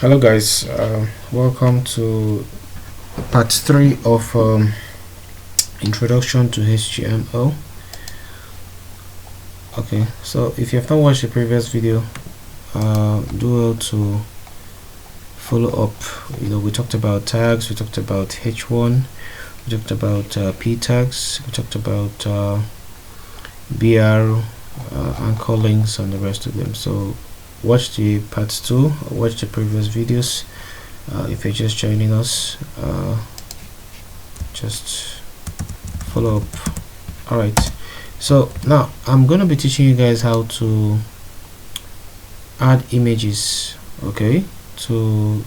Hello guys, welcome to part 3 of introduction to HTML. Okay, so if you have not watched the previous video, do well to follow up. We talked about tags, we talked about H1, we talked about P tags, we talked about BR, anchor links, and the rest of them. So watch the part 2, watch the previous videos. If you're just joining us, just follow up. Alright, so now I'm gonna be teaching you guys how to add images, okay, to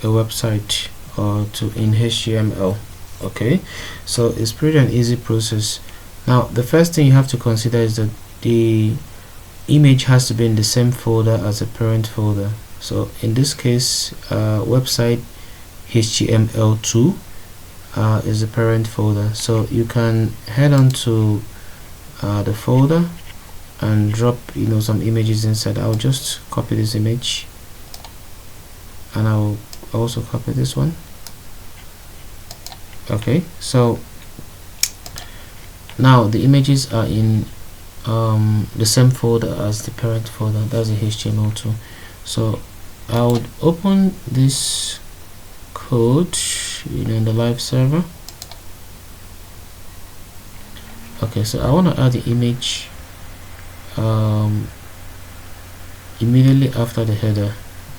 a website or in HTML. Okay, so it's pretty an easy process. Now the first thing you have to consider is that the image has to be in the same folder as the parent folder. So in this case, website HTML2 is the parent folder. So you can head on to the folder and drop some images inside. I'll just copy this image and I'll also copy this one. Okay, so now the images are in the same folder as the parent folder, that's the HTML2. So I would open this code in the live server. Okay, so I want to add the image immediately after the header.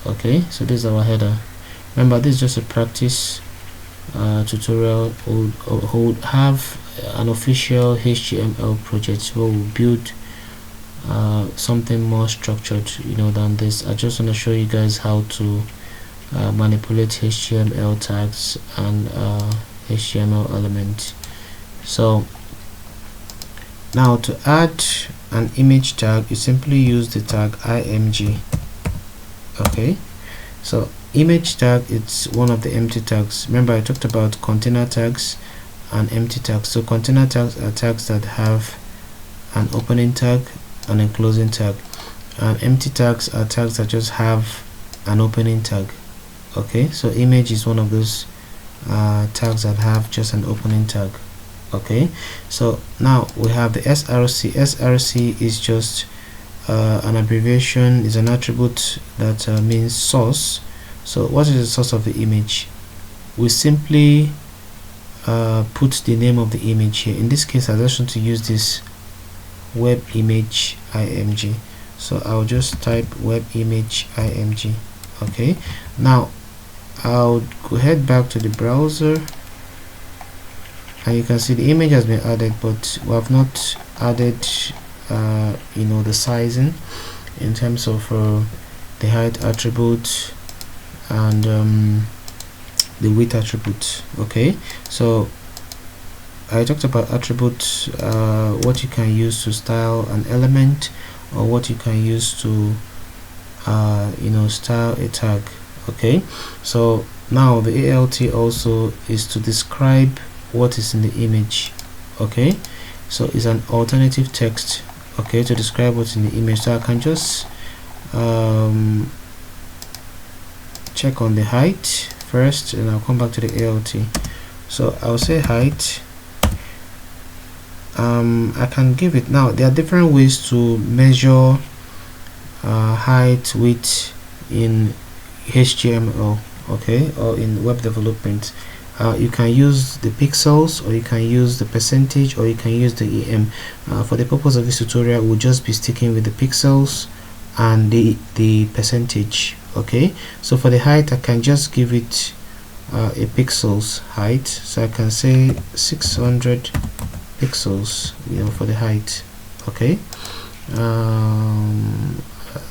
Okay, so this is our header. Remember, this is just a practice tutorial. We'll have an official HTML project where we'll build something more structured than this. I just want to show you guys how to manipulate HTML tags and HTML elements. So now to add an image tag, you simply use the tag img. Okay, so image tag, it's one of the empty tags. Remember I talked about container tags and empty tags. So container tags are tags that have an opening tag and a closing tag, and empty tags are tags that just have an opening tag. Okay, so image is one of those tags that have just an opening tag. Okay, so now we have the src. Src is just an abbreviation, is an attribute that means source. So what is the source of the image? We simply put the name of the image here. In this case, I just want to use this web image img, so I'll just type web image img. Okay, now I'll go head back to the browser and you can see the image has been added, but we have not added the sizing in terms of the height attribute and the width attribute. Okay, so I talked about attributes, what you can use to style an element, or what you can use to style a tag. Okay, so now the alt also is to describe what is in the image. Okay, so it's an alternative text, okay, to describe what's in the image. So I can just check on the height first and I'll come back to the alt. So I'll say height. I can give it, now there are different ways to measure height, width in HTML, okay, or in web development. You can use the pixels, or you can use the percentage, or you can use the EM. For the purpose of this tutorial, we'll just be sticking with the pixels and the percentage. Okay, so for the height, I can just give it a pixels height, so I can say 600 pixels for the height. Okay,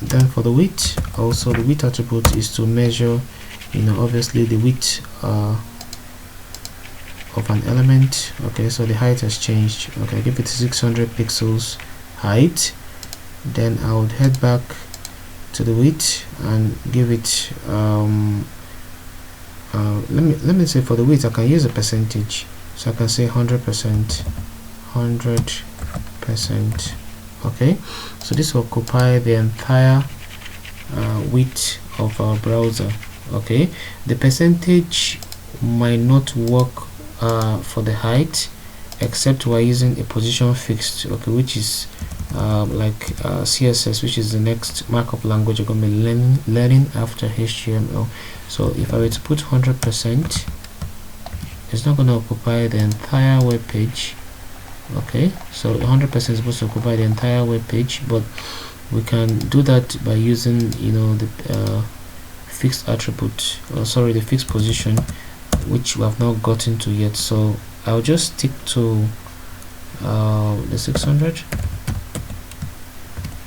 then for the width, also the width attribute is to measure obviously the width of an element. Okay, so the height has changed. Okay, give it 600 pixels height. Then I would head back to the width and give it let me say for the width I can use a percentage, so I can say 100%. Okay, so this will occupy the entire width of our browser. Okay, the percentage might not work for the height, except we're using a position fixed, okay, which is like CSS, which is the next markup language you're going to be learning after HTML. So if I were to put 100%, it's not going to occupy the entire web page. Okay, so 100% is supposed to occupy the entire web page, but we can do that by using, you know, the fixed attribute, or sorry, the fixed position, which we have not gotten to yet. So I'll just stick to the 600.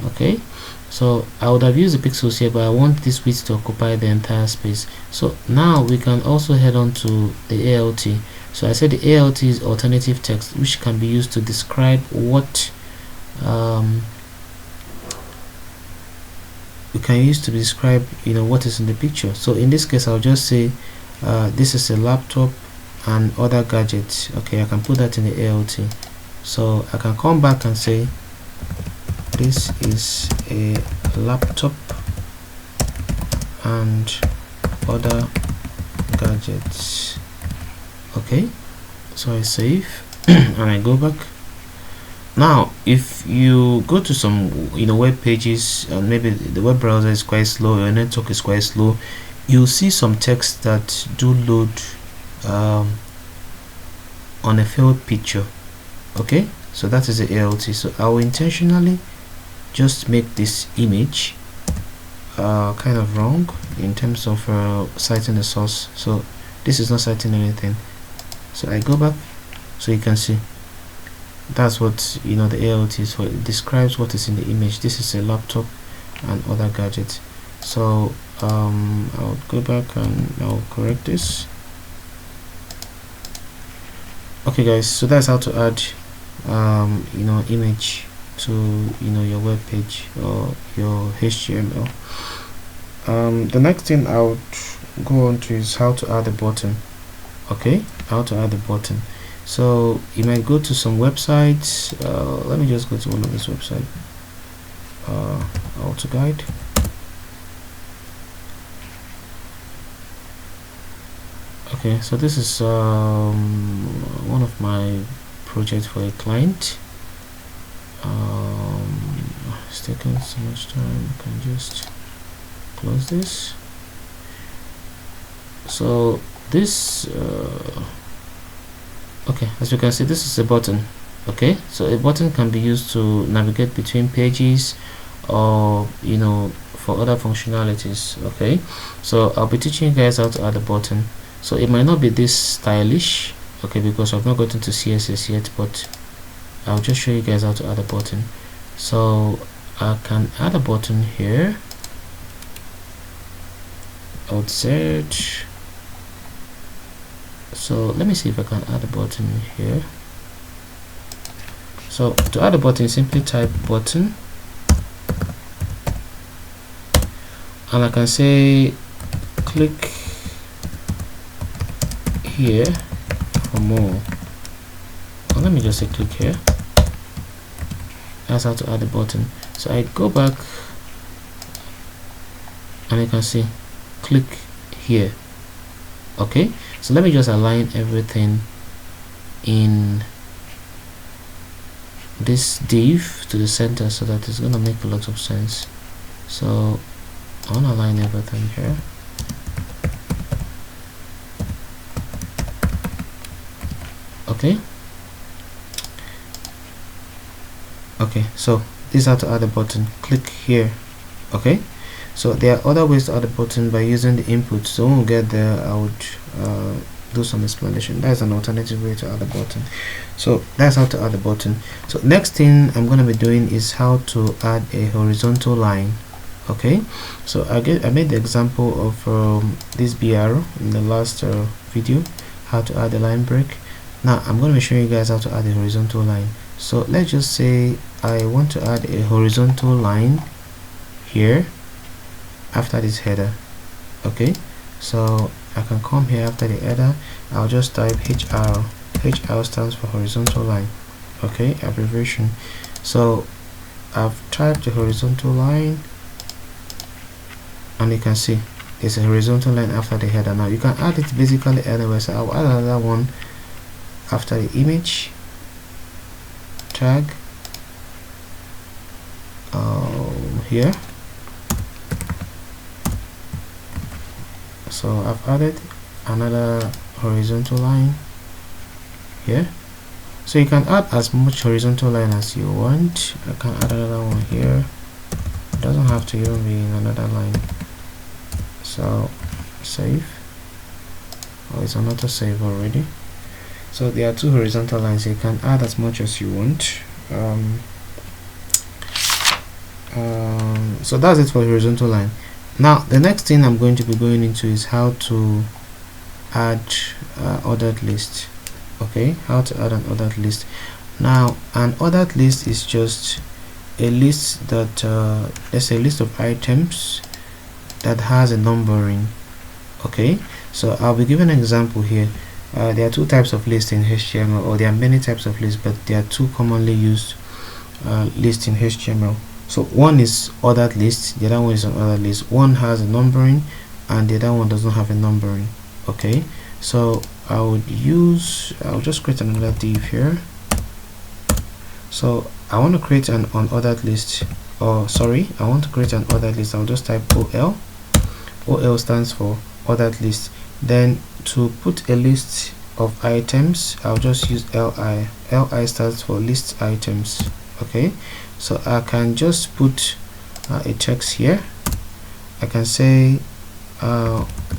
Okay, so I would have used the pixels here, but I want this width to occupy the entire space. So now we can also head on to the ALT. So I said the ALT is alternative text, which can be used to describe what we can use to describe, you know, what is in the picture. So in this case, I'll just say this is a laptop and other gadgets. Okay, I can put that in the ALT. So I can come back and say this is a laptop and other gadgets. Okay, so I save and I go back. Now if you go to some, you know, web pages and maybe the web browser is quite slow, your network is quite slow, you'll see some text that do load on a failed picture. Okay, so that is the ALT. So I will intentionally just make this image kind of wrong in terms of citing the source. So this is not citing anything. So I go back, so you can see that's what, you know, the ALT is for. It describes what is in the image. This is a laptop and other gadgets. So I'll go back and I'll correct this. Okay guys, so that's how to add you know, image to, you know, your web page or your HTML. The next thing I would go on to is how to add a button. Okay, how to add a button. So you might go to some websites. Let me just go to one of these websites. AutoGuide. Okay, so this is one of my projects for a client. It's taking so much time. I can just close this. So this okay, as you can see, this is a button. Okay, so a button can be used to navigate between pages or, you know, for other functionalities. Okay, so I'll be teaching you guys how to add a button. So it might not be this stylish, okay, because I've not gotten to CSS yet, but I'll just show you guys how to add a button. So I can add a button here. I would search. So let me see if I can add a button here. So to add a button, simply type button, and I can say click here for more. Well, let me just say click here. That's how to add a button. So I go back and you can see click here. Okay, so let me just align everything in this div to the center so that it's gonna make a lot of sense. So I want to align everything here. Okay, so this is how to add a button. Click here. Okay, so there are other ways to add a button by using the input. So when we get there, I would do some explanation. That's an alternative way to add a button. So that's how to add a button. So next thing I'm going to be doing is how to add a horizontal line. Okay, so I made the example of this BR in the last video, how to add a line break. Now I'm going to be showing you guys how to add a horizontal line. So let's just say I want to add a horizontal line here after this header. Okay, so I can come here after the header. I'll just type HR. HR stands for horizontal line. Okay, abbreviation. So I've typed the horizontal line, and you can see there's a horizontal line after the header. Now you can add it basically anywhere, so I'll add another one after the image tag here. So I've added another horizontal line here. So you can add as much horizontal line as you want. I can add another one here. It doesn't have to even be in another line. So save. Oh, it's on auto save already. So there are two horizontal lines. You can add as much as you want. So that's it for the horizontal line. Now the next thing I'm going to be going into is how to add ordered list. Okay, how to add an ordered list. Now an ordered list is just a list that there's a list of items that has a numbering. Okay, so I'll be giving an example here. There are two types of lists in HTML, or there are many types of lists, but there are two commonly used lists in HTML. So one is ordered list, the other one is an ordered list. One has a numbering and the other one does not have a numbering. Okay, so I'll just create another div here. So I want to create an unordered list, or sorry, I want to create an ordered list. I'll just type OL. OL stands for ordered list. Then to put a list of items, I'll just use LI. LI stands for list items. Okay, so I can just put a text here. I can say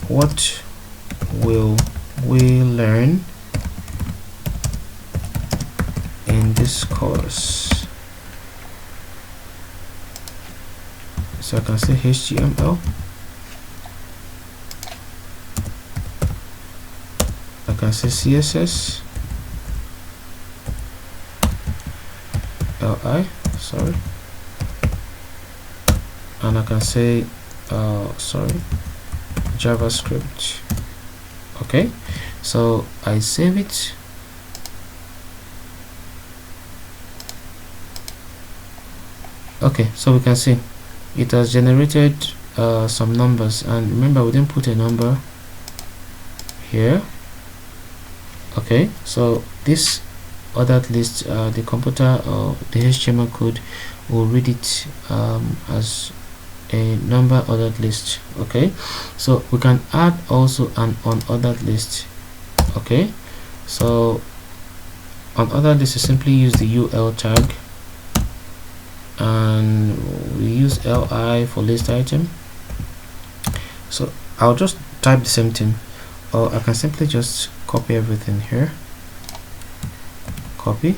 what will we learn in this course. So I can say HTML. I can say CSS. LI, sorry. And I can say JavaScript. Okay, so I save it. Okay, so we can see it has generated some numbers, and remember we didn't put a number here. Okay, so this ordered list, the computer or the HTML code will read it as a number ordered list. Okay, so we can add also an unordered list. Okay, so unordered list is simply use the UL tag, and we use LI for list item. So I'll just type the same thing, or I can simply just copy everything here, copy,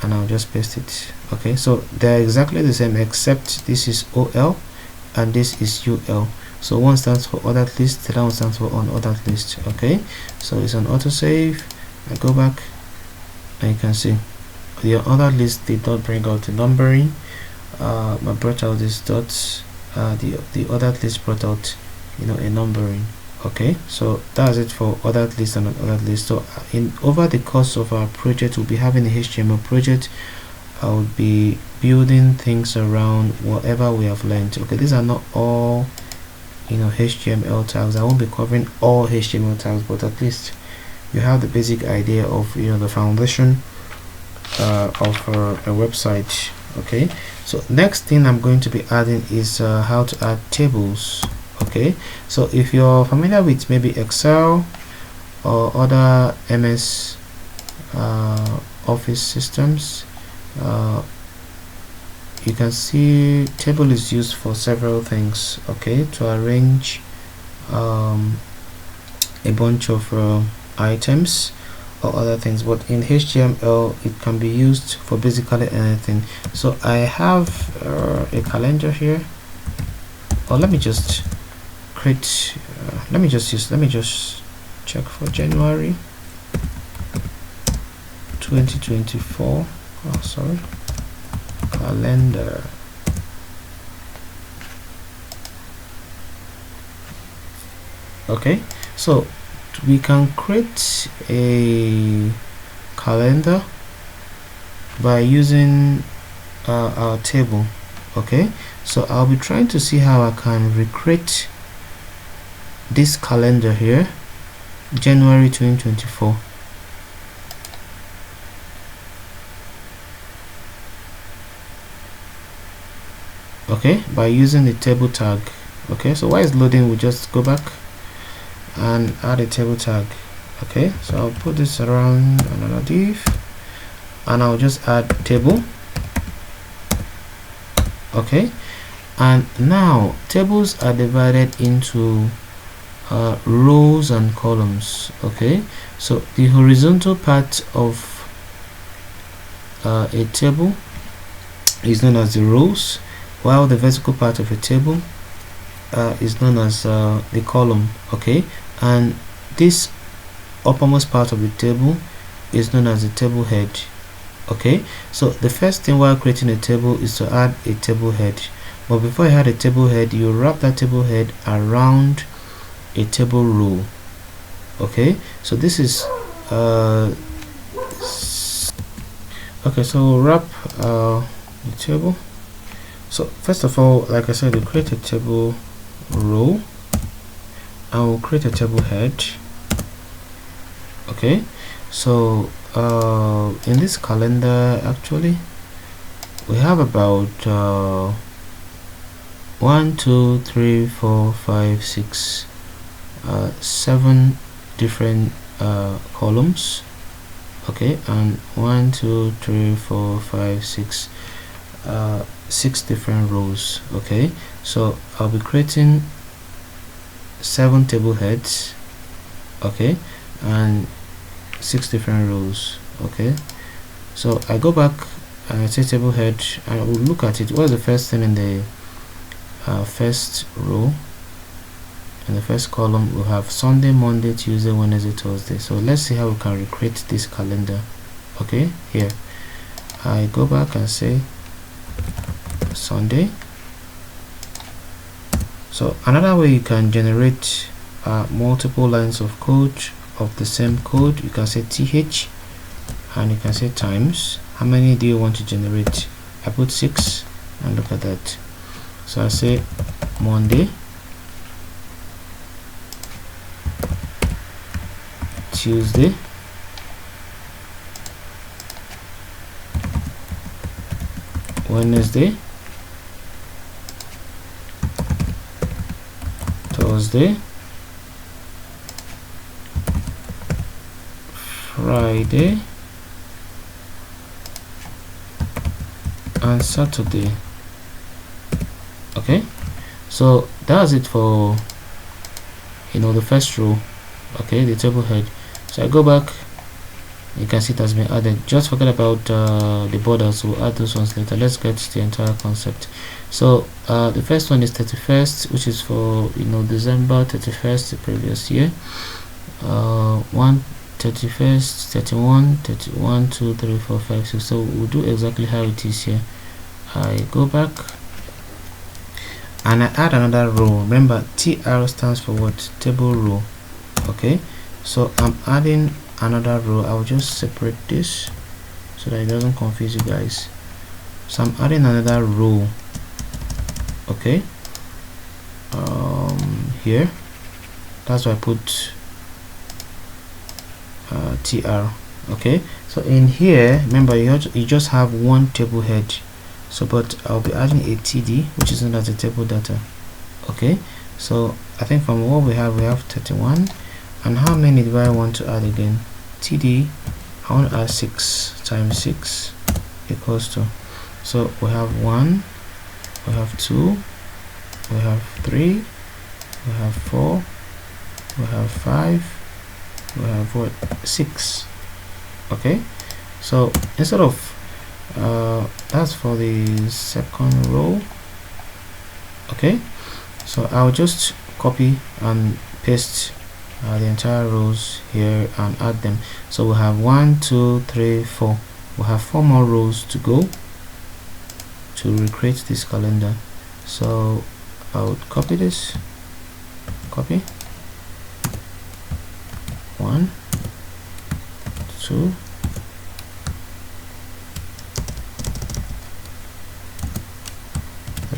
and I'll just paste it. Okay, so they're exactly the same, except this is OL and this is UL. So one stands for ordered list, the other one stands for unordered list. Okay, so it's an autosave. I go back and you can see the ordered list did not bring out the numbering, but brought out this dots. The ordered list brought out, you know, a numbering. Okay, so that's it for ordered list and unordered list. So over the course of our project, we'll be having a HTML project. I'll be building things around whatever we have learned. Okay, these are not all, you know, HTML tags. I won't be covering all HTML tags, but at least you have the basic idea of, you know, the foundation of a website. Okay, so next thing I'm going to be adding is how to add tables. Okay, so if you're familiar with maybe Excel or other MS Office systems, you can see table is used for several things. Okay, to arrange a bunch of items or other things, but in HTML it can be used for basically anything. So I have a calendar here, or let me just create let me just check for January 2024. Oh, sorry, calendar. Okay, so we can create a calendar by using our table. Okay, so I'll be trying to see how I can recreate this calendar here, January 2024. Okay, by using the table tag. Okay, so while it's loading, we just go back and add a table tag. Okay, so I'll put this around another div and I'll just add table. Okay, and now tables are divided into rows and columns. Okay, so the horizontal part of a table is known as the rows, while the vertical part of a table is known as the column. Okay, and this uppermost part of the table is known as the table head. Okay, so the first thing while creating a table is to add a table head, but before you add a table head, you wrap that table head around a table row. Okay, so this is okay, so we'll wrap the table. So first of all, like I said, we'll create a table row and we'll create a table head. Okay, so in this calendar actually we have about 1 2 3 4 5 6 7 different columns. Okay, and 1 2 3 4 5 6 6 different rows. Okay, so I'll be creating 7 table heads. Okay, and 6 different rows. Okay, so I go back and I say table head and I will look at it. What's the first thing in the first row? In the first column we'll have Sunday, Monday, Tuesday, Wednesday, Thursday. So let's see how we can recreate this calendar. Okay, here I go back and say Sunday. So another way you can generate multiple lines of code of the same code, you can say th and you can say times. How many do you want to generate? I put 6 and look at that. So I say Monday, Tuesday, Wednesday, Thursday, Friday, and Saturday. Okay, so that's it for the first row. Okay, the table head. So I go back, you can see it has been added. Just forget about the borders, we'll add those ones later. Let's get the entire concept. So the first one is 31st, which is for December 31st, the previous year. 1 31st, 31, 31, 2, 3, 4, 5, 6. So we'll do exactly how it is here. I go back and I add another row. Remember, TR stands for what? Table row. Okay, so I'm adding another row. I'll just separate this so that it doesn't confuse you guys. So I'm adding another row. Okay, here, that's why I put TR. Okay, so in here, remember, you just have one table head. So but I'll be adding a TD, which is known as a table data. Okay, so I think from what we have 31, and how many do I want to add again? TD, I want to add 6 times 6 equals to, so we have 1, we have 2, we have 3, we have 4, we have 5, we have what? 6. Okay, so instead of that's for the second row. Okay, so I'll just copy and paste the entire rows here and add them. So we have 1 2 3 4. We have 4 more rows to go to recreate this calendar. So I would copy this, copy 1 2 3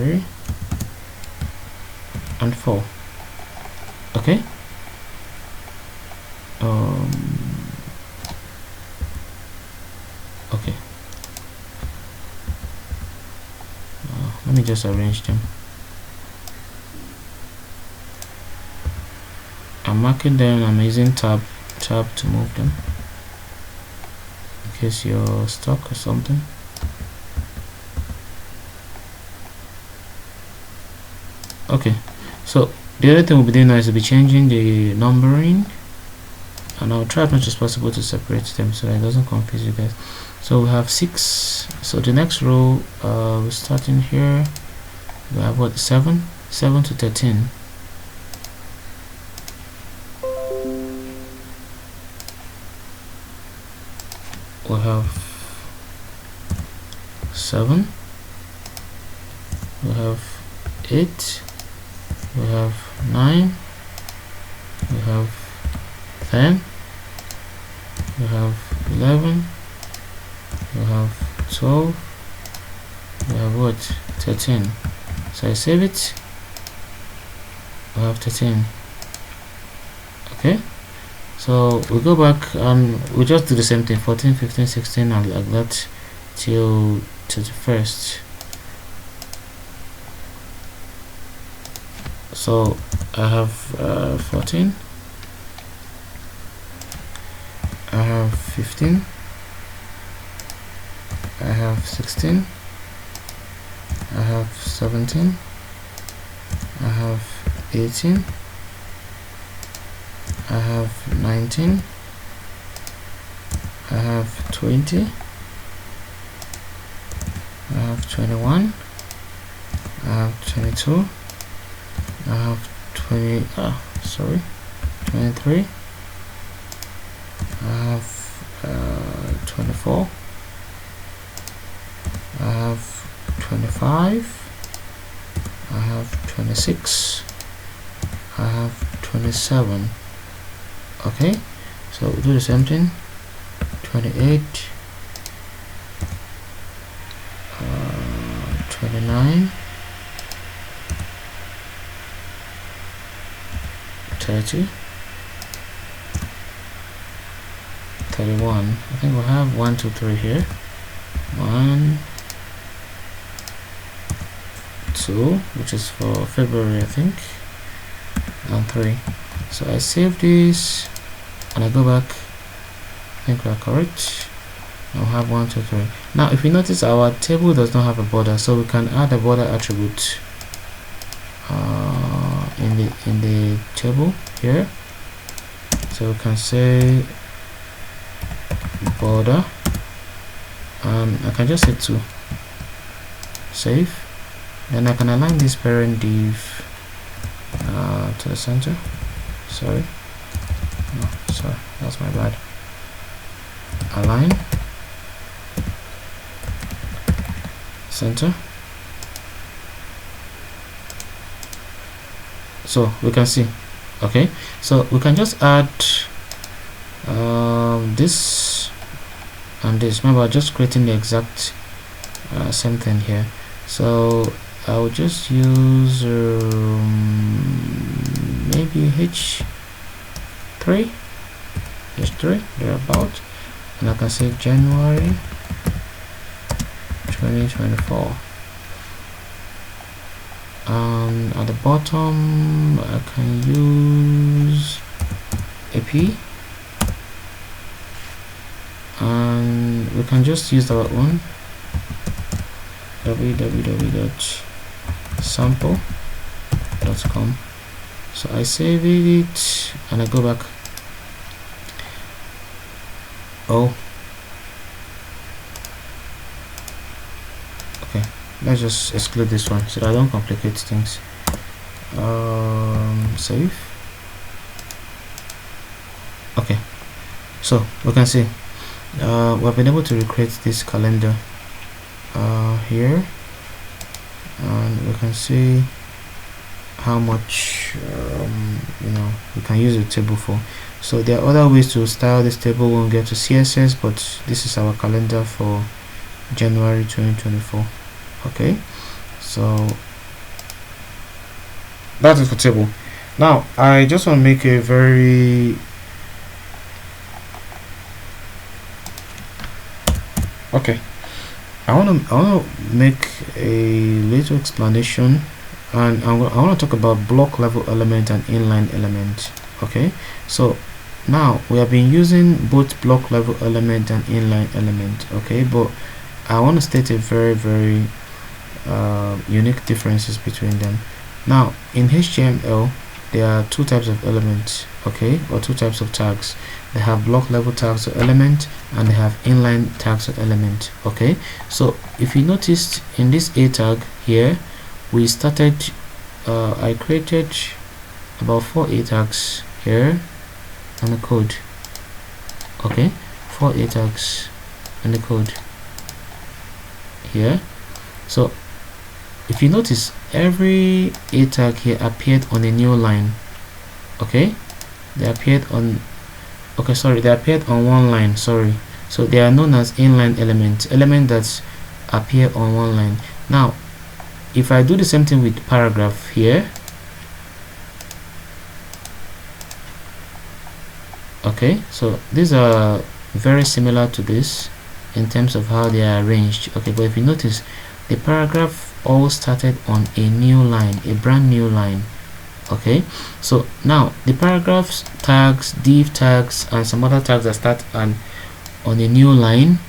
3 and 4. Okay. Okay. Let me just arrange them. I'm marking them. I'm using tab to move them in case you're stuck or something. Okay, so the other thing we'll be doing now is to be changing the numbering, and I'll try as much as possible to separate them so that it doesn't confuse you guys. So we have 6. So the next row, we're starting here. We have what, 7 to 13. We have 7. We have 8. We have 9. We have 10. We have 11. We have 12. We have what, 13. So I save it. We have 13. Okay, so we go back and we just do the same thing, 14, 15, 16, and like that till to the first. So I have 14, I have 15, I have 16, I have 17, I have 18, I have 19, I have 20, I have 21, I have 22, I have 23, I have 24, I have 25, I have 26, I have 27. Okay, so we do the same thing, 28, 29, 30, 31. I think we'll have 1, 2, 3 here. 1, 2, which is for February, I think, and 3. So I save this and I go back. I think we are correct. I'll have 1, 2, 3. Now if you notice, our table does not have a border, so we can add a border attribute in the table here. So we can say border, and I can just say 2. Save. Then I can align this parent div to the center. Sorry, that's my bad. Align, center. So we can see. Okay, so we can just add this and this. Remember, just creating the exact same thing here. So I will just use maybe H3 thereabout, and I can say January 2024. And at the bottom I can use AP, and we can just use our own www.sample.com. So I save it and I go back. Oh, okay, let's just exclude this one so that I don't complicate things. Save. Okay, so we can see we've been able to recreate this calendar here, and we can see how much we can use the table for. So there are other ways to style this table when we get to CSS, but this is our calendar for January 2024. Okay, so that is for table. Now I just want to make a very okay. I want to make a little explanation, and I want to talk about block level element and inline element. Okay, so now we have been using both block level element and inline element. Okay, but I want to state a very unique differences between them. Now in HTML there are two types of elements, okay, or two types of tags. They have block level tags or element, and they have inline tags or element. Okay, so if you noticed in this A tag here, we started I created about 4 A tags here on the code. Okay, 4 A tags in the code here. So if you notice, every A tag here appeared on a new line. Okay, they appeared on they appeared on one line, sorry. So they are known as inline elements that appear on one line. Now if I do the same thing with paragraph here, okay, so these are very similar to this in terms of how they are arranged. Okay, but if you notice, the paragraph all started on a new line, a brand new line. Okay, so now the paragraphs tags, div tags, and some other tags that start on a new line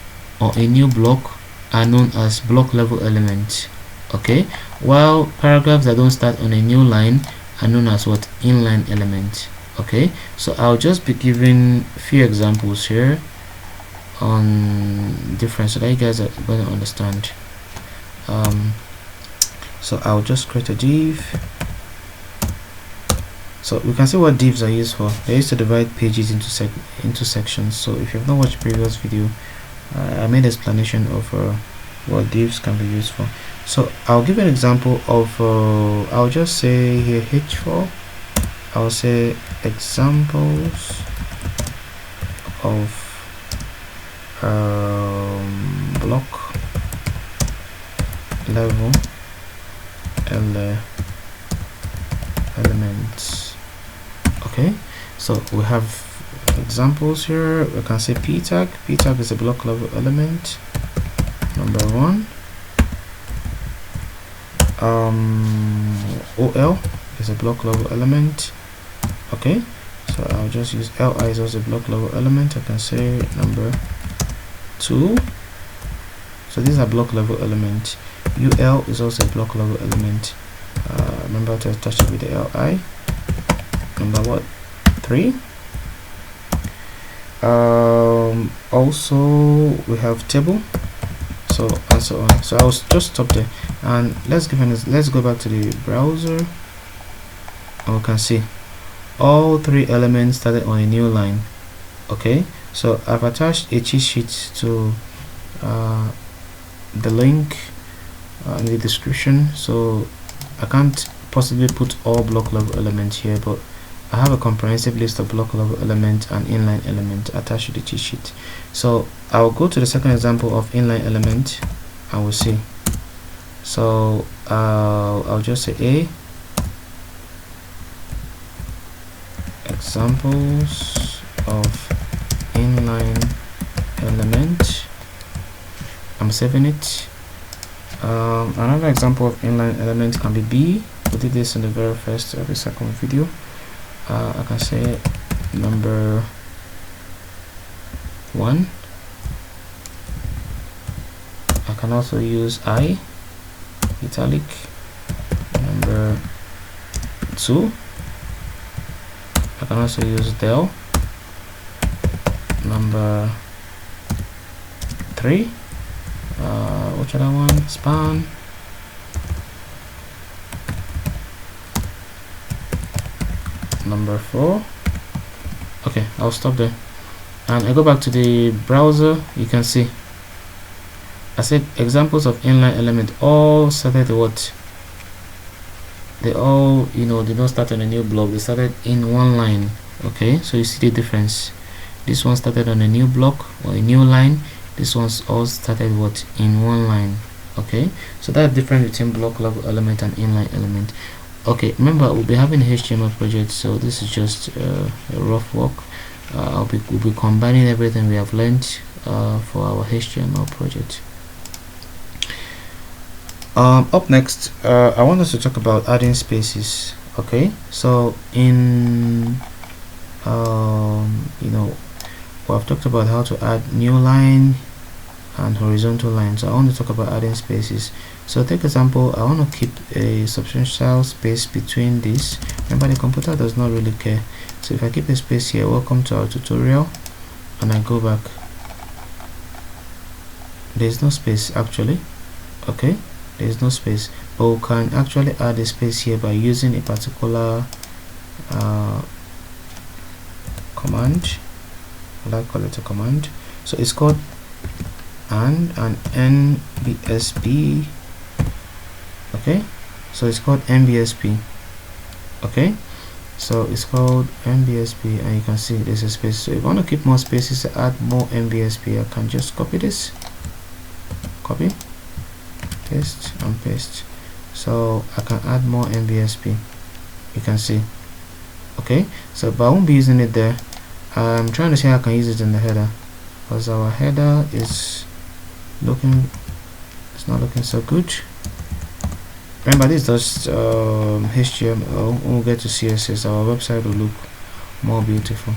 or a new block are known as block level elements. Okay, while paragraphs that don't start on a new line are known as what? Inline elements. Okay, so I'll just be giving a few examples here on different so that you guys are going to understand. So I'll just create a div. So we can see what divs are used for. They used to divide pages into sections. So if you have not watched the previous video, I made an explanation of what divs can be used for. So I'll give an example of I'll just say here h4. I'll say examples of block level elements. Okay, so we have examples here. We can say p tag. P tag is a block level element, number 1. OL is a block level element. Okay, so I'll just use li is also a block level element. I can say number 2. So these are block level elements. UL is also a block level element. Remember to attach it with the li. Number 3. Also we have table, so and so on. So I'll just stop there, and let's go back to the browser, and we can see all 3 elements started on a new line. Okay, so I've attached a cheat sheet to the link in the description, so I can't possibly put all block level elements here, but I have a comprehensive list of block level elements and inline elements attached to the cheat sheet. So I'll go to the second example of inline element and we'll see. So I'll just say A examples of inline element. I'm saving it. Another example of inline element can be B. We did this in the very second video. I can say number 1. I can also use I italic. Number 2. I can also use del. Number 3. Which other one? Span. Number 4. Okay, I'll stop there, and I go back to the browser. You can see I said examples of inline element all started what? They all, they don't start on a new block, they started in one line. Okay, so you see the difference. This one started on a new block or a new line. This one's all started what? In one line. Okay, so that's different between block level element and inline element. Okay, remember we'll be having a HTML project, so this is just a rough work. We'll be combining everything we have learned for our HTML project. Up next, I want us to talk about adding spaces. Okay, so in you know, we've talked about how to add new line and horizontal line. So I want to talk about adding spaces. So take example, I want to keep a substantial space between these. Remember, the computer does not really care. So if I keep a space here, welcome to our tutorial, and I go back, there's no space actually. Okay, there's no space, but we can actually add a space here by using a particular command. I call it a command. So it's called and NBSP. Okay, so it's called NBSP. Okay, so it's called NBSP, and you can see there's a space. So if I want to keep more spaces to add more NBSP, I can just copy this, copy, paste and paste. So I can add more NBSP, you can see. Okay, so but I won't be using it there. I'm trying to see how I can use it in the header, because our header is it's not looking so good. Remember, this is just HTML. When we get to CSS, our website will look more beautiful.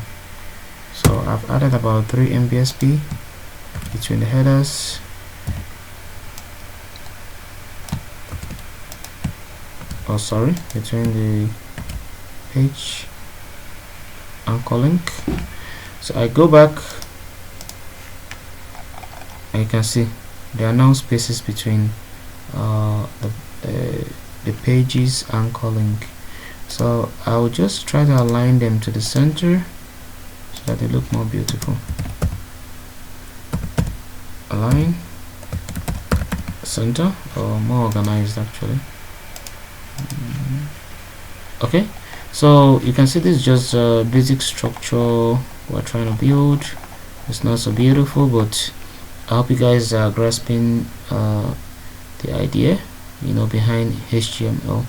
So I've added about 3 NBSP between the headers. Oh, sorry, between the page anchor link. So I go back, and you can see there are now spaces between the pages anchor link. So I'll just try to align them to the center so that they look more beautiful. Align, center, or more organized actually. Okay, so you can see this is just a basic structure we're trying to build. It's not so beautiful, but I hope you guys are grasping the idea, behind HTML.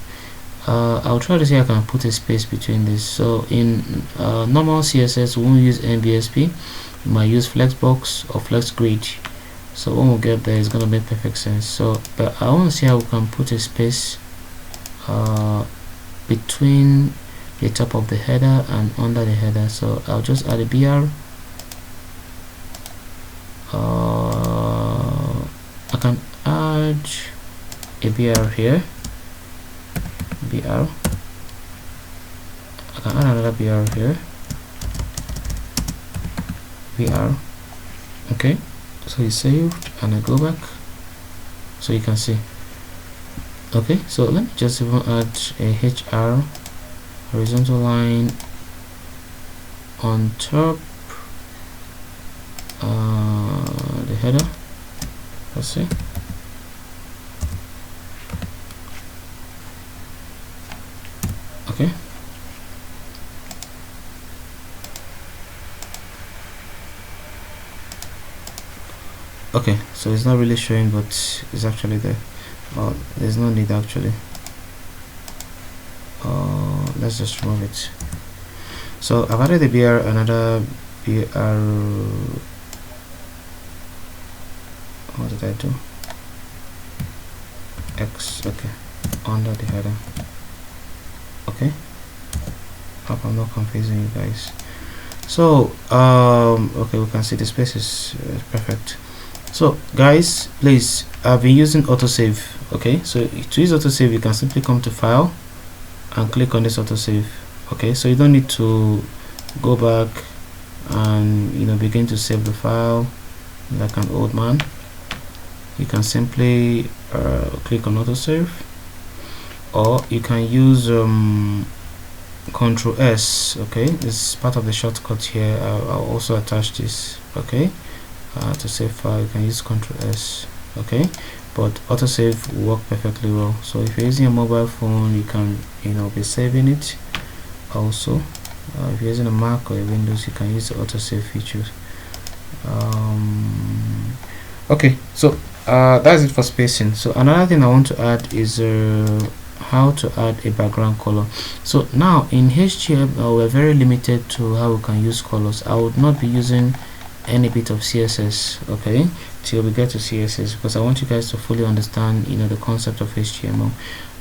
I'll try to see if I can put a space between this. So in normal CSS, we won't use NBSP. We might use Flexbox or FlexGrid. So when we get there, it's gonna make perfect sense. So, but I want to see how we can put a space between the top of the header and under the header. So I'll just add a BR. I can add a BR here. BR. I can add another BR here. BR. Okay, so it's saved, and I go back, so you can see. Okay, so let me just even add a HR horizontal line on top the header. Let's see. Okay. Okay, so it's not really showing, but it's actually there. There's no need actually. Let's just remove it. So I've added the BR, another BR. What did I do? X. Okay, under the header. Okay, hope I'm not confusing you guys. So okay, we can see the space is perfect. So guys, please, I've been using autosave. Okay, so to use autosave, you can simply come to file and click on this autosave. Okay, so you don't need to go back and begin to save the file like an old man. You can simply click on autosave, or you can use Ctrl S. Okay, this is part of the shortcut here. I'll also attach this. Okay, to save file, you can use Ctrl S. Okay, but autosave will work perfectly well. So if you're using a mobile phone, you can be saving it. Also, if you're using a Mac or a Windows, you can use the autosave feature. Okay, so that's it for spacing. So another thing I want to add is how to add a background color. So now in HTML we're very limited to how we can use colors. I would not be using any bit of CSS, okay, till we get to CSS, because I want you guys to fully understand, you know, the concept of HTML.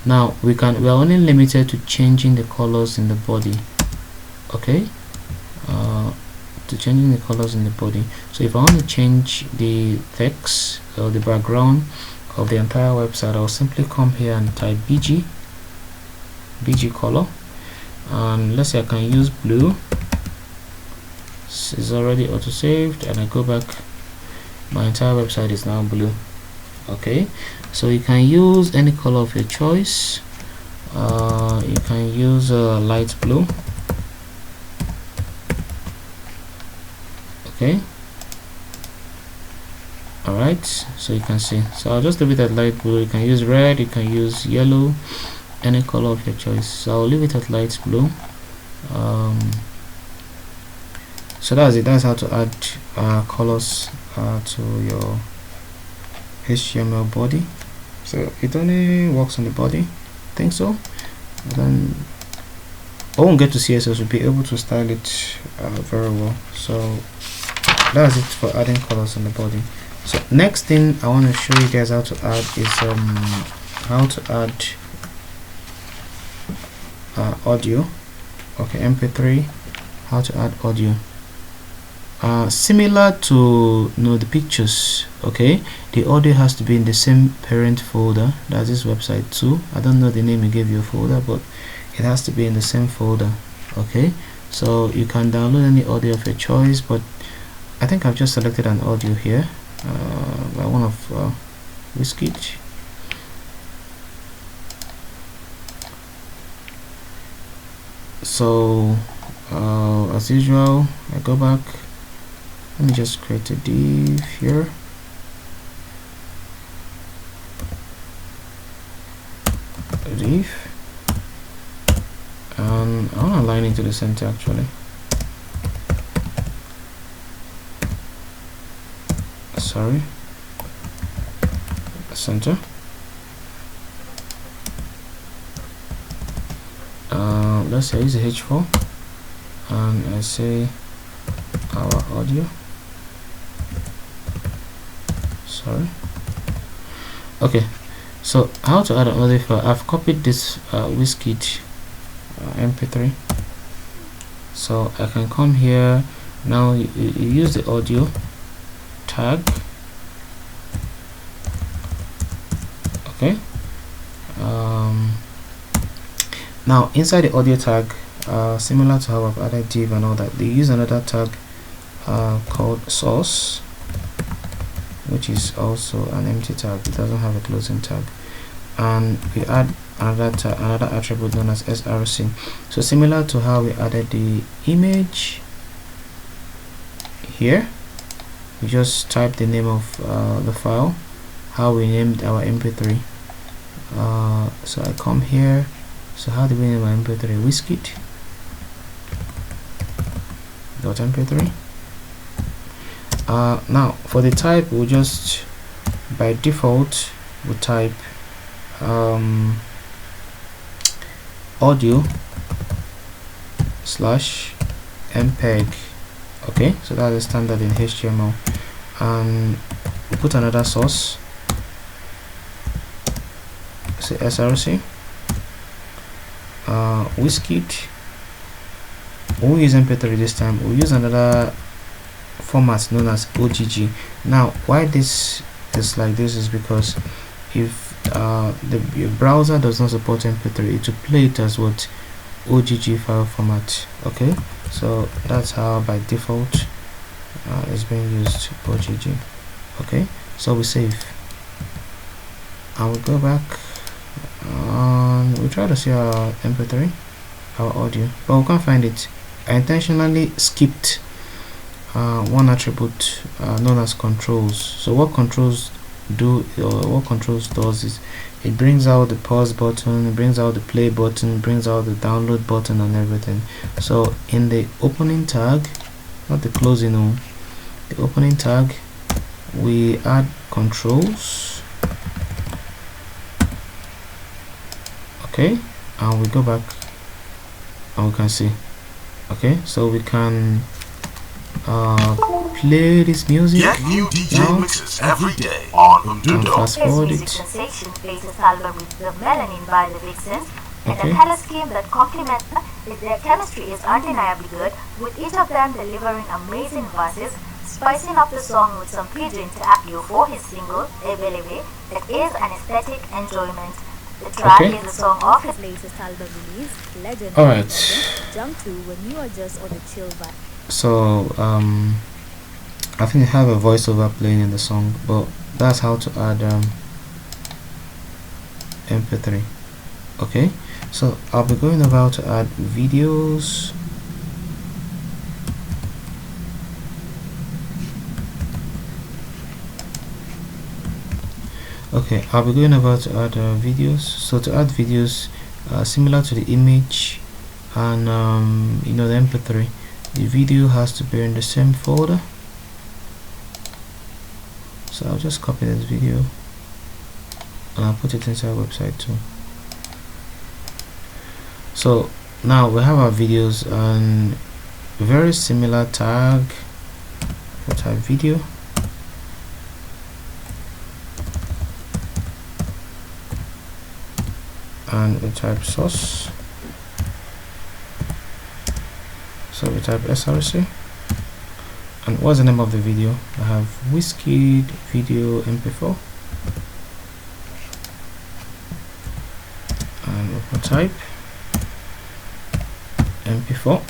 Now we are only limited to changing the colors in the body, okay, to changing the colors in the body. So if I want to change the text or the background of the entire website, I'll simply come here and type BG color, and let's say I can use blue. It's already auto saved, and I go back, my entire website is now blue. Okay, so you can use any color of your choice. You can use light blue. Okay, alright, so you can see, so I'll just leave it at light blue. You can use red, you can use yellow, any color of your choice. So I'll leave it at light blue. So that's it. That's how to add colors to your HTML body. So it only works on the body, I think so. And then I won't get to CSS, will be able to style it very well. So that's it for adding colors on the body. So next thing I want to show you guys how to add is how to add audio. Okay, MP3, how to add audio. Similar to, you know, the pictures, okay, the audio has to be in the same parent folder. That's this website too. I don't know the name you gave your folder, but it has to be in the same folder. Okay, so you can download any audio of your choice, but I think I've just selected an audio here by one of Wizkid. So as usual, I go back. Let me just create a div here. A div, and I want to align it to the center actually. Sorry, center. Let's say use a H4, and I say our audio. Sorry. Okay, so how to add an audio file? I've copied this Wizkid MP3, so I can come here now. You use the audio tag. Okay, now inside the audio tag, similar to how I've added div and all that, they use another tag called source, which is also an empty tag. It doesn't have a closing tag, and we add another attribute known as src. So similar to how we added the image here, we just type the name of the file, how we named our mp3. So I come here. So how do we name our mp3? Wizkid .mp3. Now for the type, we'll just by default we'll type audio / mpeg. Okay, so that's the standard in HTML, and we'll put another source, say src. Wizkid, we'll use mp3 this time. We'll use another format known as OGG. Now why this is like this is because if your browser does not support mp3, it will play it as what OGG file format. Okay, so that's how by default is being used, OGG. Okay, so we save and we go back and we try to see our mp3, our audio, but we can't find it. I intentionally skipped one attribute known as controls. So what controls do, or what controls does is it brings out the pause button, it brings out the play button, brings out the download button and everything. So in the opening tag, not the closing one, the opening tag, we add controls. Okay, and we go back and we can see. Okay, so we can play this music. Get new DJ mixes every day on Undudo. Fast forward it. Sensation places album with the Melanin by the Vixens, and Okay. a color scheme that complements their chemistry is undeniably good, with each of them delivering amazing verses, spicing up the song with some pigeon to Akio for his single, Ebelebe, that is an aesthetic enjoyment. The track Okay. is a song of his latest album release, Legend. Alright. Jump to when you are just on a chill vibe. So I think I have a voiceover playing in the song, but that's how to add mp3. Okay, so I'll be going about to add videos. Okay, I'll be going about to add videos. So to add videos similar to the image and you know, the mp3, the video has to be in the same folder. So I'll just copy this video and I'll put it inside our website too. So now we have our videos and very similar tag. We'll type video. And we type source. So we type SRC. And what's the name of the video? I have Whiskey video mp4. And we'll type mp4.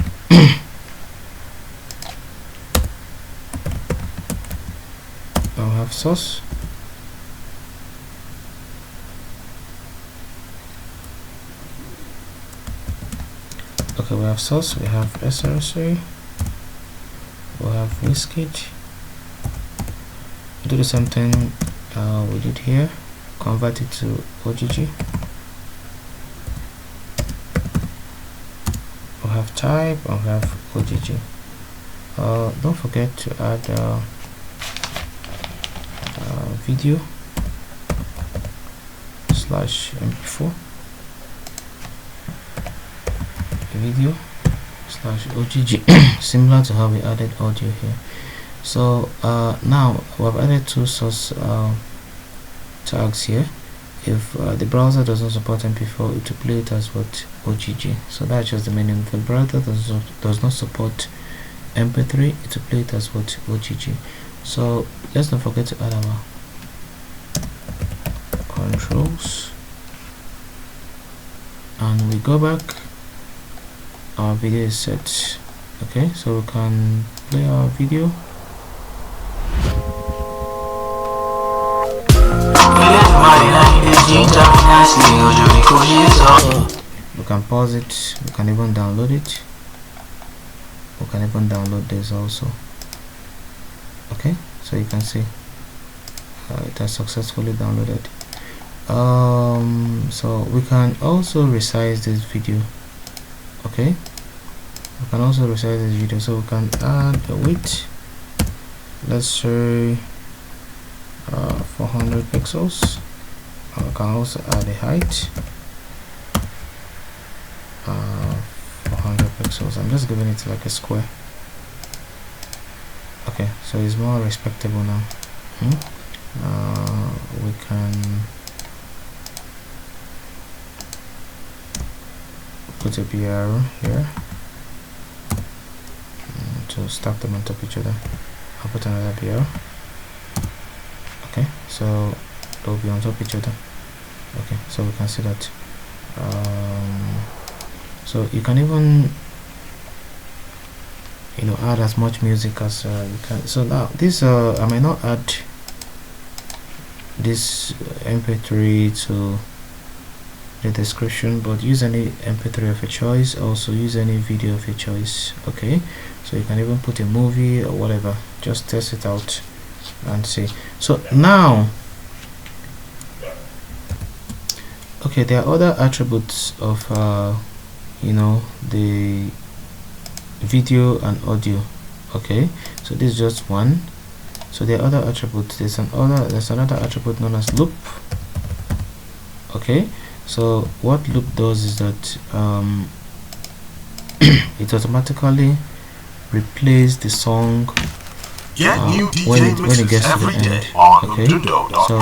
I'll have source. Okay, we have source, we have SRC, we'll have Whiskey. We do the same thing we did here, convert it to OGG. We'll have type and we have OGG. Don't forget to add video slash mp4 video slash OGG similar to how we added audio here. So now we've added two source tags here. If the browser doesn't support mp4, it will play it as what OGG. So that's just the meaning. If the browser does not support mp3, it will play it as what OGG. So let's not forget to add our controls and we go back. Our video is set. Okay, so we can play our video. We can pause it, we can even download it, we can even download this also. Okay, so you can see it has successfully downloaded. So we can also resize this video. Okay, we can also resize this video, so we can add a width, let's say 400 pixels. We can also add a height, 400 pixels. I'm just giving it like a square. Okay, so it's more respectable now. We can put a BR here to stack them on top of each other. I'll put another BR. Okay, so they'll be on top of each other. Okay, so we can see that. So you can even, you know, add as much music as you can. So now this I may not add this mp3 to the description, but use any mp3 of your choice. Also use any video of your choice. Okay, so you can even put a movie or whatever. Just test it out and see. So now, okay, there are other attributes of you know, the video and audio. Okay, so this is just one. So there are other attributes. There's another attribute known as loop. Okay, So what loop does is that it automatically replays the song when it gets to the end. Okay, so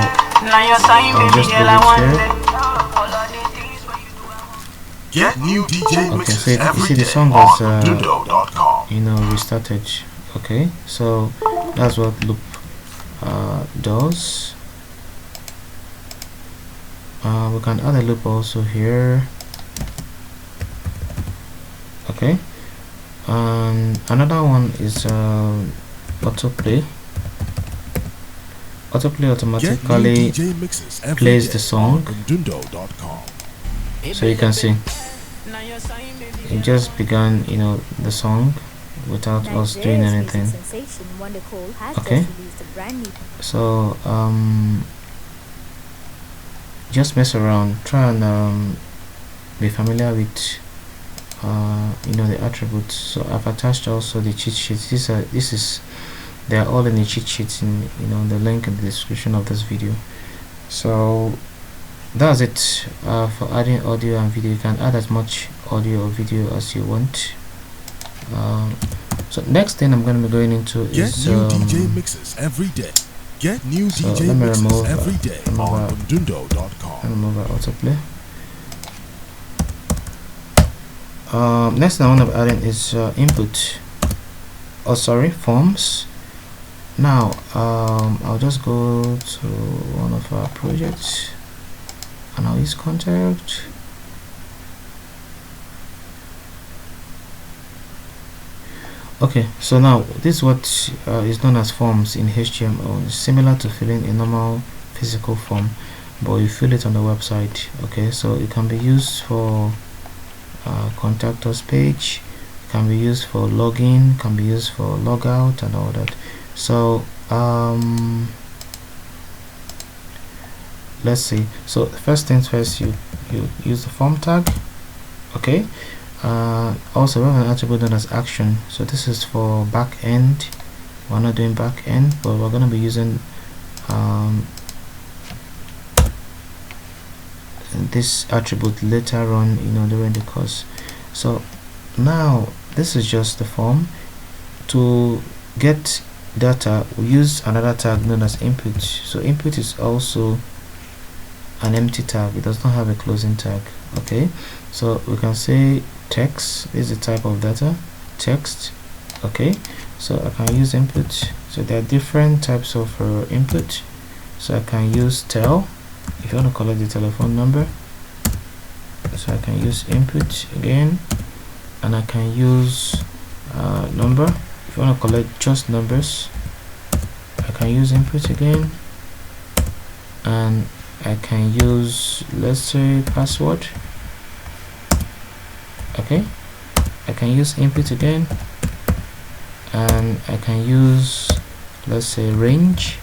I'll just leave it here. Get new DJ Okay, so you see the song has restarted. Okay, so that's what loop does. We can add a loop also here. Okay, and another one is autoplay. Autoplay automatically plays the song. So you can see it just began, the song without us doing anything. Okay, so just mess around, try and be familiar with the attributes. So I've attached also the cheat sheets. They are all in the cheat sheets in the link in the description of this video. So that's it for adding audio and video. You can add as much audio or video as you want. So next thing I'm going to be going into is DJ mixes every day. Get new DJ mixes every day on Mdundo.com. Remove autoplay. Next thing I want to be adding is input. Forms. Now I'll just go to one of our projects and I'll use contact. Okay, so now this is what is known as forms in HTML. It's similar to filling a normal physical form, but you fill it on the website. Okay, so it can be used for contact us page, can be used for login, can be used for logout and all that. So let's see. So first things first, you use the form tag. Okay, also we have an attribute known as action. So this is for back end. We're not doing back end, but we're going to be using this attribute later on during the course. So now this is just the form. To get data, we use another tag known as input. So input is also an empty tag, it does not have a closing tag. Okay, so we can say text is the type of data, text. Okay, so I can use input. So there are different types of input. So I can use tel if you want to collect the telephone number. So I can use input again, and I can use number if you want to collect just numbers. I can use input again, and I can use, let's say, password. Okay, I can use input again, and I can use, let's say, range.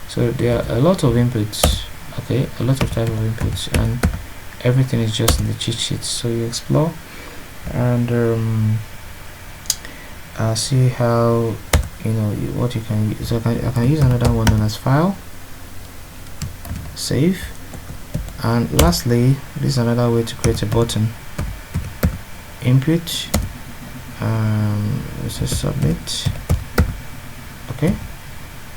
So there are a lot of inputs. Okay, a lot of type of inputs, and everything is just in the cheat sheet. So you explore and see how what you can use. So I can use another one known as file, save, and lastly, this is another way to create a button. Input, let's say submit. Okay,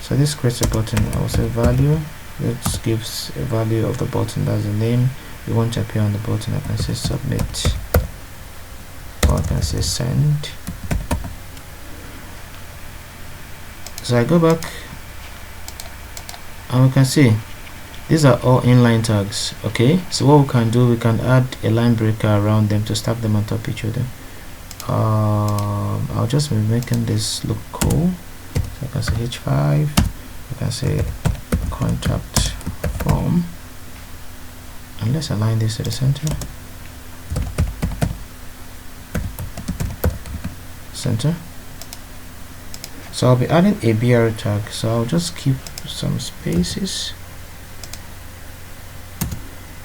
so this creates a button. I will say value. This gives a value of the button. That's the name you want to appear on the button. I can say submit, or I can say send. So I go back and we can see these are all inline tags. Okay, so what we can do, we can add a line breaker around them to stack them on top of each other. I'll just be making this look cool. So I can say h5, I can say contact form, and let's align this to the center. So I'll be adding a BR tag, so I'll just keep some spaces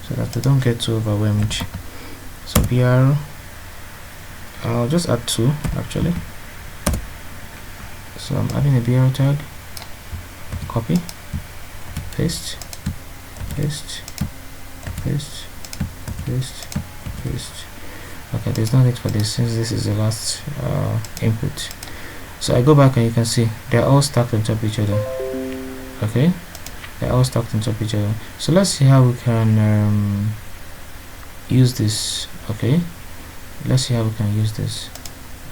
so that we don't get too overwhelmed. So BR, I'll just add 2 actually. So I'm adding a BR tag, copy, paste, paste, paste, paste, paste. Okay, there's no need for this since this is the last input. So I go back and you can see they're all stacked on top of each other. Okay, they're all stacked on top of each other. So let's see how we can use this. Okay, let's see how we can use this.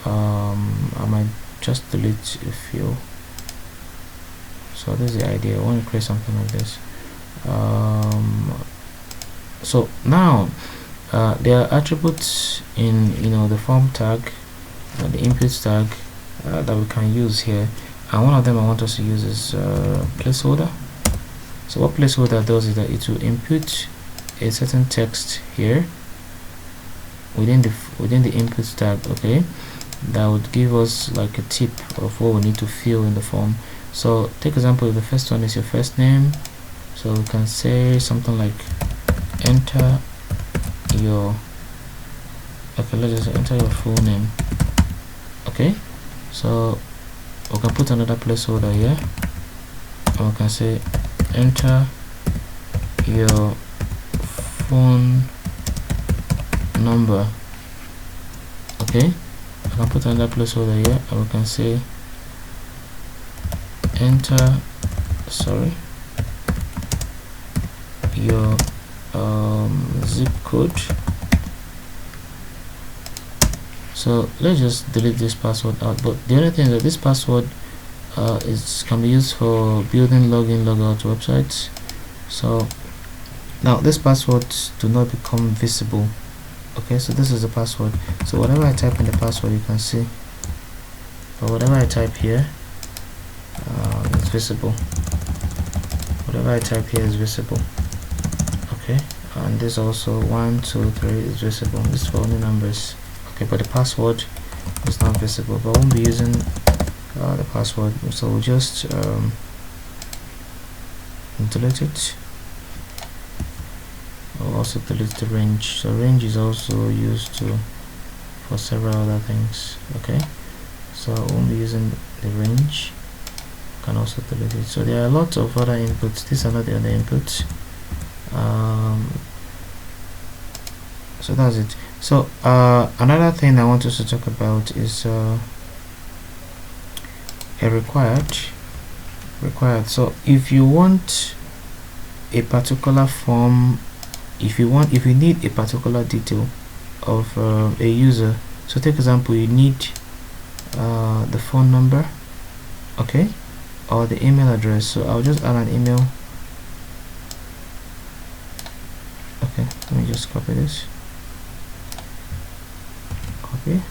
I might just delete a few. So this is the idea. I want to create something like this. So now there are attributes in the form tag and the input tag that we can use here, and one of them I want us to use is placeholder. So what placeholder does is that it will input a certain text here within the input tag. Okay, that would give us like a tip of what we need to fill in the form. So take example, if the first one is your first name, so we can say something like enter your, okay, let's just enter your full name. Okay, so we can put another placeholder here and we can say enter your phone number. Okay, I can put another placeholder here and we can say enter your zip code. So let's just delete this password out, but the other thing is that this password can be used for building login logout websites. So now these passwords do not become visible. Okay, so this is the password. So whatever I type in the password, you can see, but whatever I type here, it's visible. Whatever I type here is visible. Okay, and this also 1 2 3 is visible. This is for only numbers. Okay, but the password is not visible, but I won't be using the password, so we'll just delete it. I'll also delete the range. So range is also used for several other things. Okay, so I won't be using the range. Can also delete it. So there are lots of other inputs. These are not the other inputs. So that's it. So another thing I want us to talk about is a required. So if you want a particular form, if you need a particular detail of a user, so take example, you need the phone number, okay, or the email address. So I'll just add an email. Okay, let me just copy this. Copy.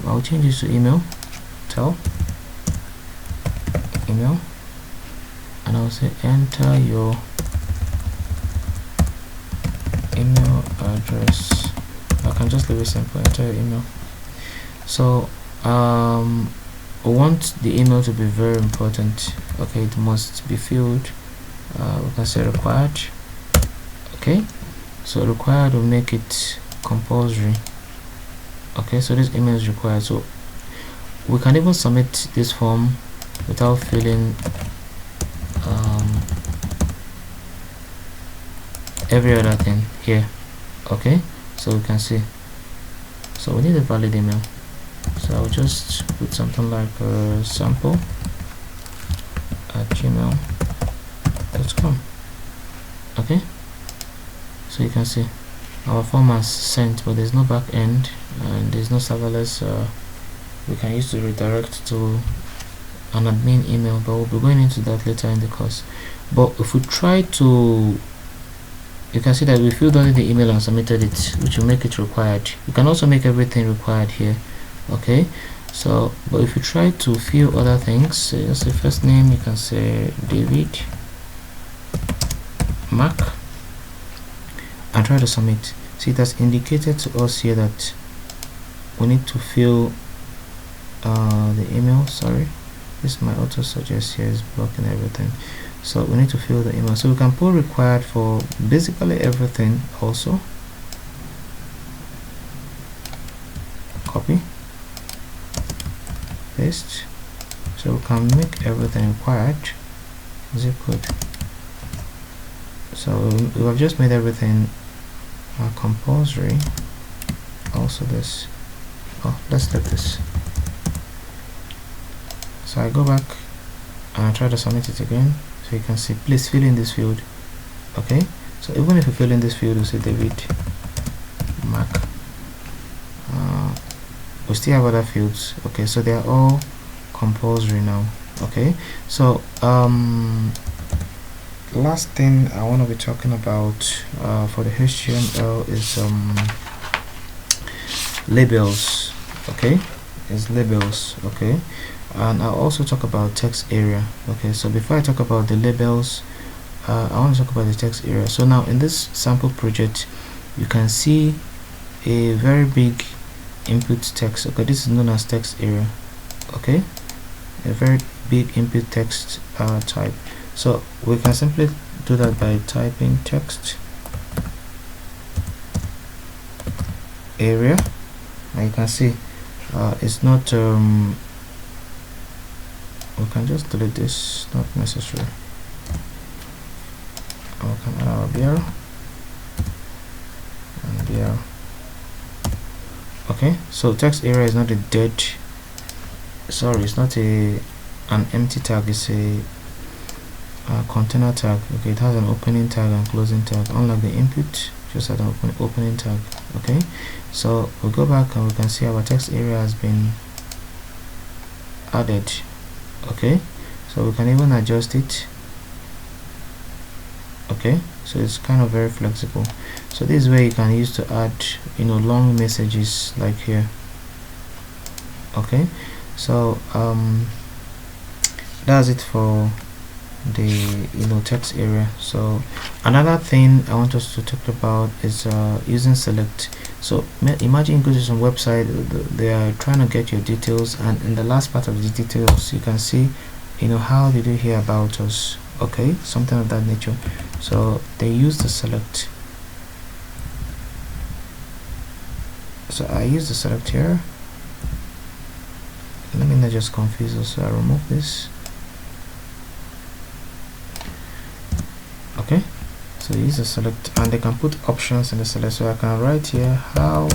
I'll change this to email. Tell email, and I'll say enter your email address. I can just leave it simple. Enter your email. So we want the email to be very important. Okay, it must be filled. We can say required. Okay, so required will make it compulsory. Okay, so this email is required. So we can even submit this form without filling every other thing here. Okay, so we can see, so we need a valid email. So I'll just put something like sample at gmail.com. okay, so you can see our form has sent, but there's no back end and there's no serverless we can use to redirect to an admin email, but we'll be going into that later in the course. But if we try to, you can see that we filled only the email and submitted it, which will make it required. You can also make everything required here. Okay, so but if you try to fill other things, say just the first name, you can say David Mark and try to submit. See, it has indicated to us here that we need to fill the email. Sorry, this my auto suggest here is blocking everything, so we need to fill the email. So we can put required for basically everything. Also copy, paste, so we can make everything required. Zip code, So we have just made everything compulsory. Also this, let's delete this. So I go back and I try to submit it again. So you can see, please fill in this field. Okay, so even if you fill in this field, you say David Mac, we still have other fields. Okay, so they are all compulsory now. Okay, so last thing I want to be talking about for the HTML is labels. Okay, is labels. Okay, and I'll also talk about text area. Okay, so before I talk about the labels, I want to talk about the text area. So now in this sample project, you can see a very big input text. Okay, this is known as text area. Okay, a very big input text type. So we can simply do that by typing text area, and you can see it's not we can just delete this, not necessary. We can add our BR and BR. Okay, so text area is not a dead, sorry, it's not an empty tag, it's a container tag. Okay, it has an opening tag and closing tag, unlike the input just had an opening tag. Okay, so we go back and we can see our text area has been added. Okay, so we can even adjust it. Okay, so it's kind of very flexible. So this is where you can use to add, you know, long messages like here. Okay, so that's it for the, you know, text area. So another thing I want us to talk about is using select. So imagine you go to some website, they are trying to get your details, and in the last part of the details you can see, you know, how did you hear about us? Okay, something of that nature. So they use the select. So I use the select here. Let me not just confuse us, so I remove this. Okay, so use the select, and they can put options in the select. So I can write here, how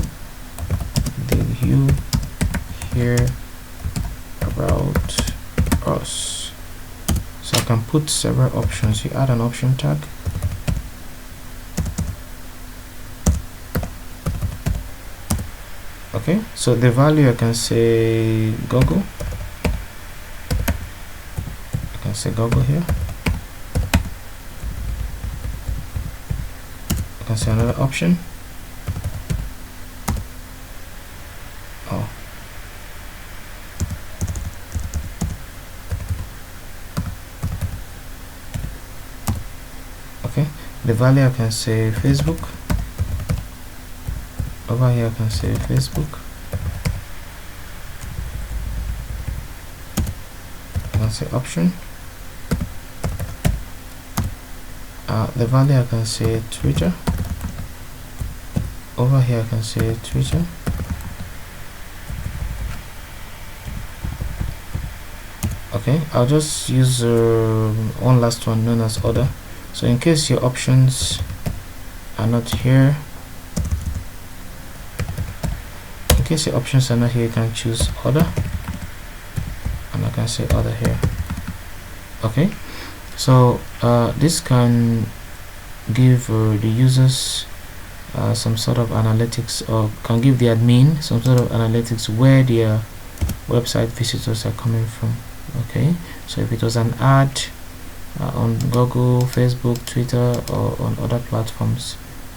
did you hear about us? So I can put several options. You add an option tag. Okay, so the value I can say Google. I can say Google here. I can say another option. Oh. Okay, the value I can say Facebook. Over here I can say Facebook. I can say option. The value I can say Twitter. Over here I can say Twitter. Okay, I'll just use one last one known as other. So in case your options are not here, in case your options are not here, you can choose other, and I can say other here. Okay, so this can give the users some sort of analytics, or can give the admin some sort of analytics where their website visitors are coming from. Okay, so if it was an ad on Google, Facebook, Twitter, or on other platforms,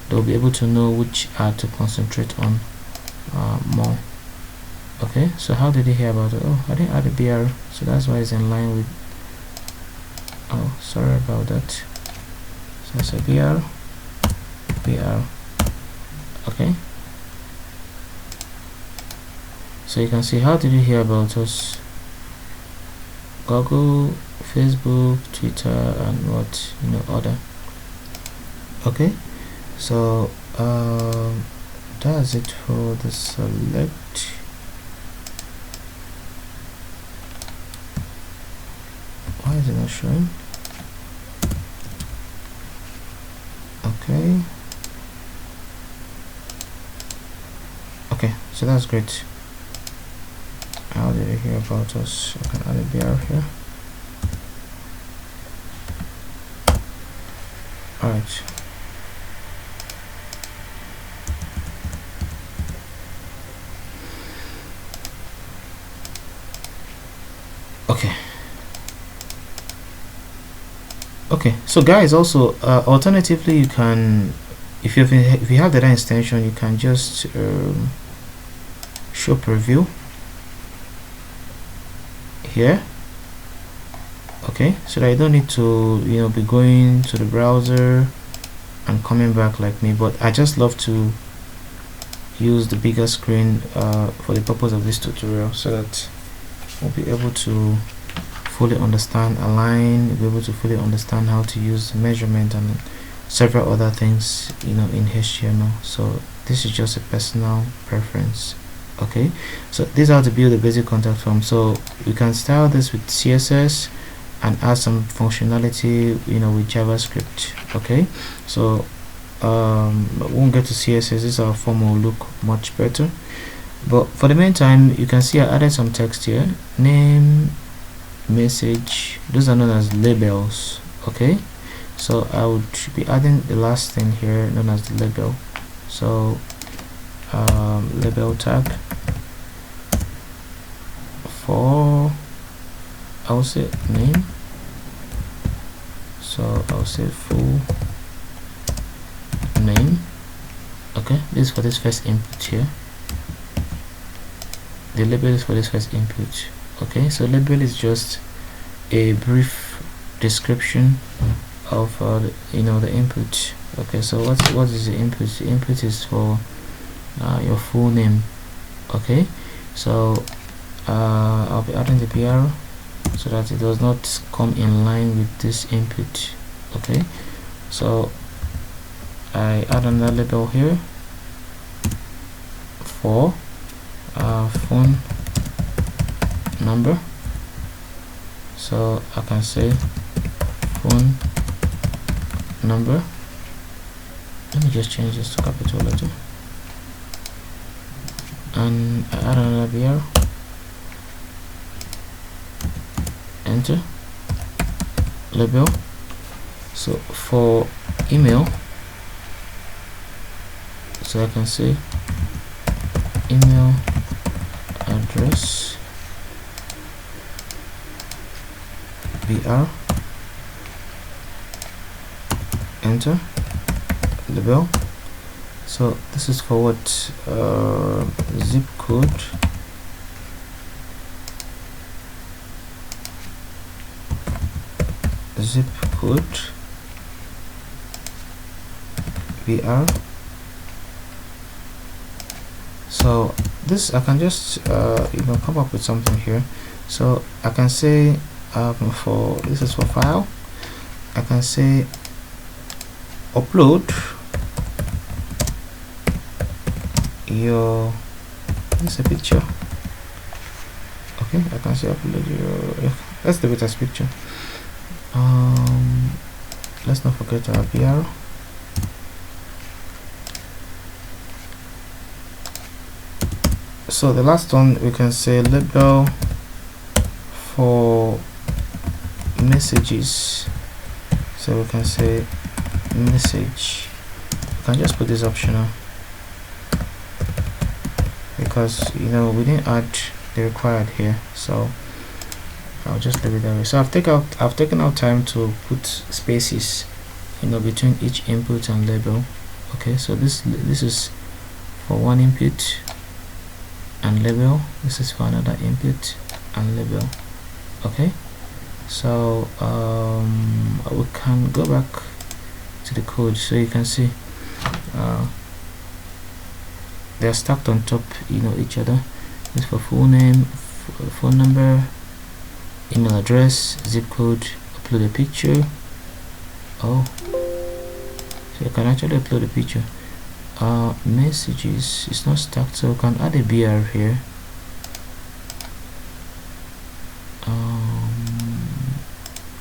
they'll be able to know which ad to concentrate on more. Okay, so how did they hear about it? Oh, I didn't add a BR, so that's why it's in line with, oh, sorry about that. So it's a BR. Okay, so you can see, how did you hear about us? Google, Facebook, Twitter, and what, you know, other. Okay, so that's it for the select. Why is it not showing? Okay. Okay, so that's great. How did you hear about us? I can add a BR here. Alright. Okay. Okay, so guys, also alternatively, you can, if you have data extension, you can just show preview here. Okay, so that you don't need to be going to the browser and coming back like me, but I just love to use the bigger screen for the purpose of this tutorial, so that we'll be able to fully understand align, be able to fully understand how to use measurement and several other things in HTML. So this is just a personal preference. Okay, so this is how to build a basic contact form. So we can style this with CSS and add some functionality with JavaScript. Okay, so we won't get to CSS. This our form will look much better, but for the meantime, you can see I added some text here: name, message. Those are known as labels. Okay, so I would be adding the last thing here known as the label. So label tag for, I'll say name, so I'll say full name. Okay, this is for this first input here. The label is for this first input. Okay, so label is just a brief description of the input. Okay, so what is the input? The input is for your full name. Okay, so I'll be adding the BR so that it does not come in line with this input. Okay, so I add another label here for phone number. So I can say phone number. Let me just change this to capital letter, and I add another BR. Enter. Label. So for email, so I can say email address BR. Enter. Label. So this is for what? Zip code. Zip code BR. So this I can just come up with something here. So I can say for this is for file, I can say upload your, this is a picture. Okay, I can say upload your, let's do it as picture. Let's not forget our BR. So the last one we can say label for messages. So we can say message. You can just put this optional because we didn't add the required here, so I'll just leave it that way. So I've taken out time to put spaces between each input and label. Okay, so this is for one input and label, this is for another input and label. Okay, so we can go back to the code, so you can see they're stacked on top each other. This for full name, phone number, email address, zip code, upload a picture. Oh, so you can actually upload a picture. Messages is not stacked, so we can add a BR here.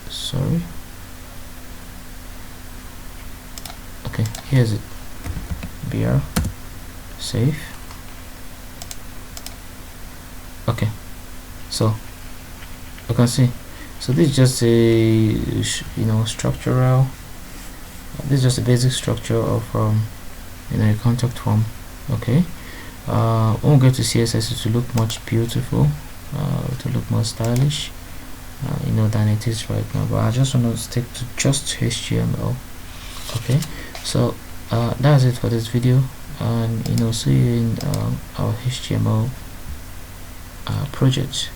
Sorry. Okay, here's it, br save. Okay, so you can see, so this is just a structural, this is just a basic structure of a contact form. Okay, when we go to CSS, to look much beautiful, to look more stylish, than it is right now, but I just want to stick to just HTML. Okay, so that's it for this video, and see you in our HTML project.